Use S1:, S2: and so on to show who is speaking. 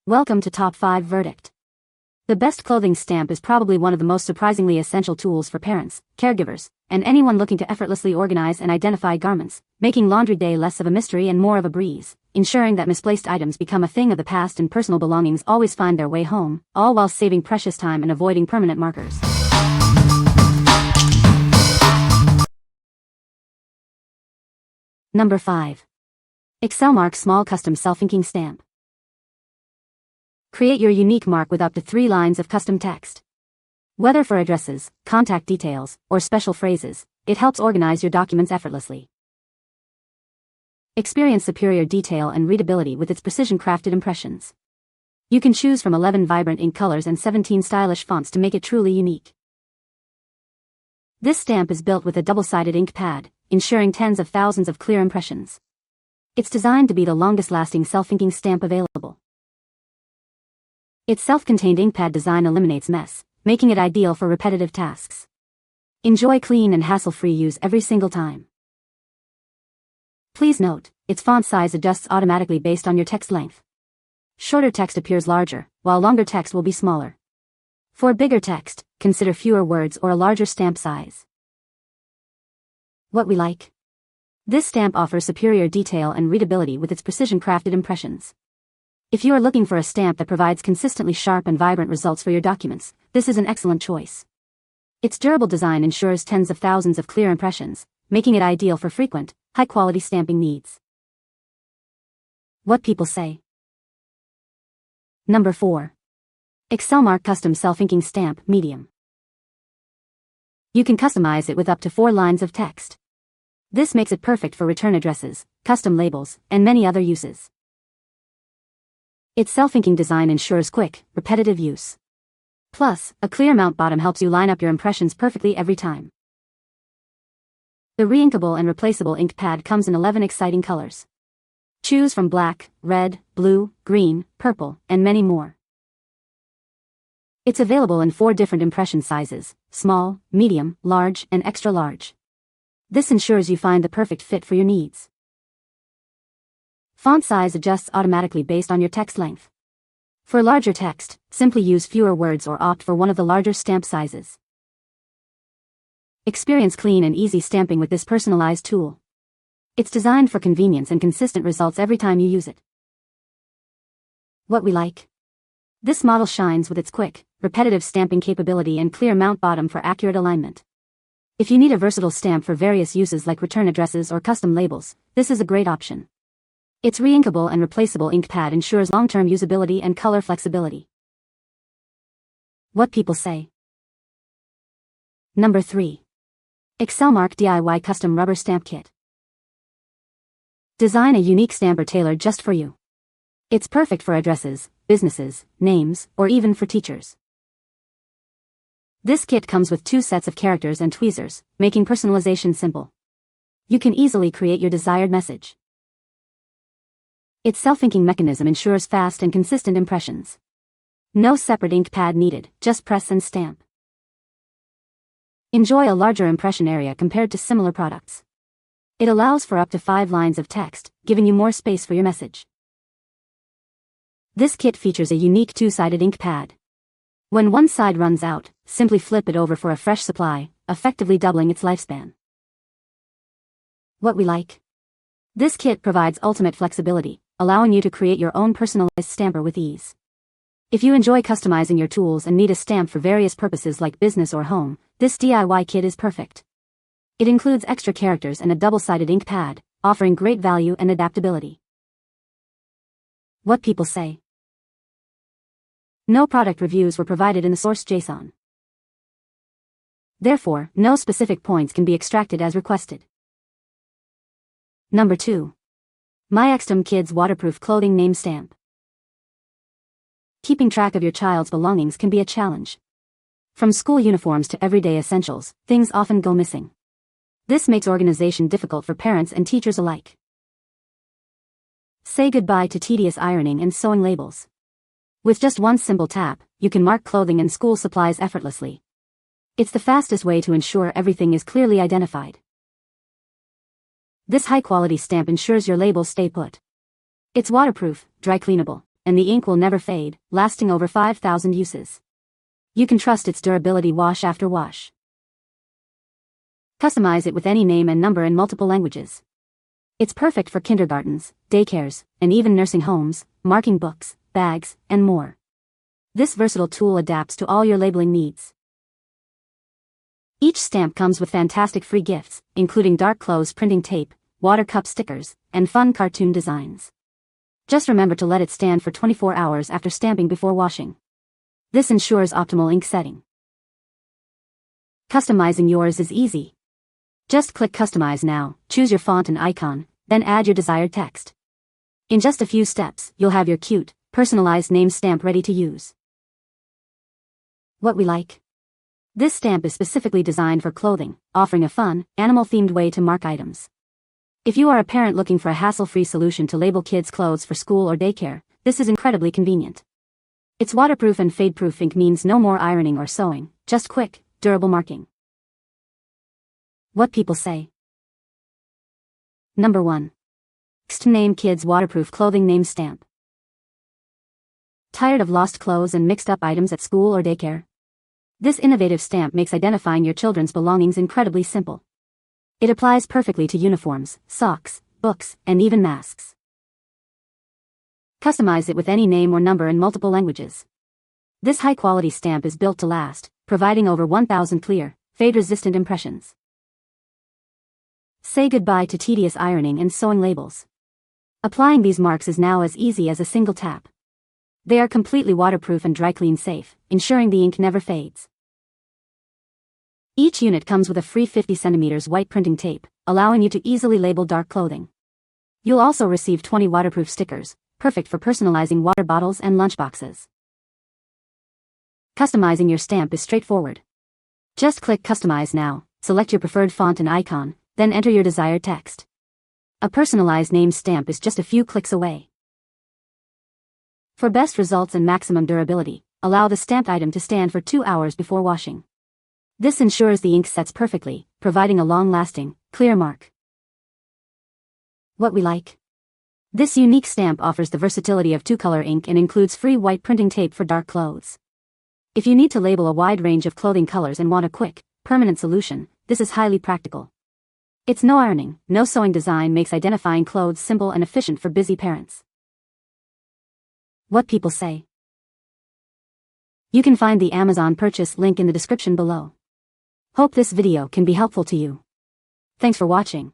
S1: Welcome to Top 5 Verdict. The best clothing stamp is probably one of the most surprisingly essential tools for parents, caregivers, and anyone looking to effortlessly organize and identify garments, making laundry day less of a mystery and more of a breeze, ensuring that misplaced items become a thing of the past and personal belongings always find their way home, all while saving precious time and avoiding permanent markers. Number 5. ExcelMark Small Custom Self-Inking Stamp. Create your unique mark with up to 3 lines of custom text. Whether for addresses, contact details, or special phrases, it helps organize your documents effortlessly. Experience superior detail and readability with its precision-crafted impressions. You can choose from 11 vibrant ink colors and 17 stylish fonts to make it truly unique. This stamp is built with a double-sided ink pad, ensuring tens of thousands of clear impressions. It's designed to be the longest-lasting self-inking stamp available. Its self-contained ink pad design eliminates mess, making it ideal for repetitive tasks. Enjoy clean and hassle-free use every single time. Please note, its font size adjusts automatically based on your text length. Shorter text appears larger, while longer text will be smaller. For bigger text, consider fewer words or a larger stamp size. What we like. This stamp offers superior detail and readability with its precision-crafted impressions. If you are looking for a stamp that provides consistently sharp and vibrant results for your documents, this is an excellent choice. Its durable design ensures tens of thousands of clear impressions, making it ideal for frequent, high-quality stamping needs. What people say. Number 4. ExcelMark Custom Self-Inking Stamp Medium. You can customize it with up to 4 lines of text. This makes it perfect for return addresses, custom labels, and many other uses. Its self-inking design ensures quick, repetitive use. Plus, a clear mount bottom helps you line up your impressions perfectly every time. The reinkable and replaceable ink pad comes in 11 exciting colors. Choose from black, red, blue, green, purple, and many more. It's available in 4 different impression sizes: small, medium, large, and extra large. This ensures you find the perfect fit for your needs. Font size adjusts automatically based on your text length. For larger text, simply use fewer words or opt for one of the larger stamp sizes. Experience clean and easy stamping with this personalized tool. It's designed for convenience and consistent results every time you use it. What we like. This model shines with its quick, repetitive stamping capability and clear mount bottom for accurate alignment. If you need a versatile stamp for various uses like return addresses or custom labels, this is a great option. Its reinkable and replaceable ink pad ensures long-term usability and color flexibility. What people say. Number 3. ExcelMark DIY Custom Rubber Stamp Kit. Design a unique stamper tailored just for you. It's perfect for addresses, businesses, names, or even for teachers. This kit comes with 2 sets of characters and tweezers, making personalization simple. You can easily create your desired message. Its self-inking mechanism ensures fast and consistent impressions. No separate ink pad needed, just press and stamp. Enjoy a larger impression area compared to similar products. It allows for up to 5 lines of text, giving you more space for your message. This kit features a unique 2-sided ink pad. When one side runs out, simply flip it over for a fresh supply, effectively doubling its lifespan. What we like. This kit provides ultimate flexibility, allowing you to create your own personalized stamper with ease. If you enjoy customizing your tools and need a stamp for various purposes like business or home, this DIY kit is perfect. It includes extra characters and a double-sided ink pad, offering great value and adaptability. What people say. No product reviews were provided in the source JSON. Therefore, no specific points can be extracted as requested. Number 2. Miyacstm Kids Waterproof Clothing Name Stamp. Keeping track of your child's belongings can be a challenge. From school uniforms to everyday essentials, things often go missing. This makes organization difficult for parents and teachers alike. Say goodbye to tedious ironing and sewing labels. With just one simple tap, you can mark clothing and school supplies effortlessly. It's the fastest way to ensure everything is clearly identified. This high-quality stamp ensures your labels stay put. It's waterproof, dry cleanable, and the ink will never fade, lasting over 5,000 uses. You can trust its durability wash after wash. Customize it with any name and number in multiple languages. It's perfect for kindergartens, daycares, and even nursing homes, marking books, bags, and more. This versatile tool adapts to all your labeling needs. Each stamp comes with fantastic free gifts, including dark clothes printing tape, water cup stickers, and fun cartoon designs. Just remember to let it stand for 24 hours after stamping before washing. This ensures optimal ink setting. Customizing yours is easy. Just click Customize Now, choose your font and icon, then add your desired text. In just a few steps, you'll have your cute, personalized name stamp ready to use. What we like. This stamp is specifically designed for clothing, offering a fun, animal-themed way to mark items. If you are a parent looking for a hassle-free solution to label kids' clothes for school or daycare, this is incredibly convenient. Its waterproof and fade-proof ink means no more ironing or sewing, just quick, durable marking. What people say. Number 1. Cstmname Kids Waterproof Clothing Name Stamp. Tired of lost clothes and mixed-up items at school or daycare? This innovative stamp makes identifying your children's belongings incredibly simple. It applies perfectly to uniforms, socks, books, and even masks. Customize it with any name or number in multiple languages. This high-quality stamp is built to last, providing over 1,000 clear, fade-resistant impressions. Say goodbye to tedious ironing and sewing labels. Applying these marks is now as easy as a single tap. They are completely waterproof and dry clean safe, ensuring the ink never fades. Each unit comes with a free 50 cm white printing tape, allowing you to easily label dark clothing. You'll also receive 20 waterproof stickers, perfect for personalizing water bottles and lunchboxes. Customizing your stamp is straightforward. Just click Customize Now, select your preferred font and icon, then enter your desired text. A personalized name stamp is just a few clicks away. For best results and maximum durability, allow the stamped item to stand for 2 hours before washing. This ensures the ink sets perfectly, providing a long-lasting, clear mark. What we like. This unique stamp offers the versatility of two-color ink and includes free white printing tape for dark clothes. If you need to label a wide range of clothing colors and want a quick, permanent solution, this is highly practical. Its no ironing, no sewing design makes identifying clothes simple and efficient for busy parents. What people say. You can find the Amazon purchase link in the description below. Hope this video can be helpful to you. Thanks for watching.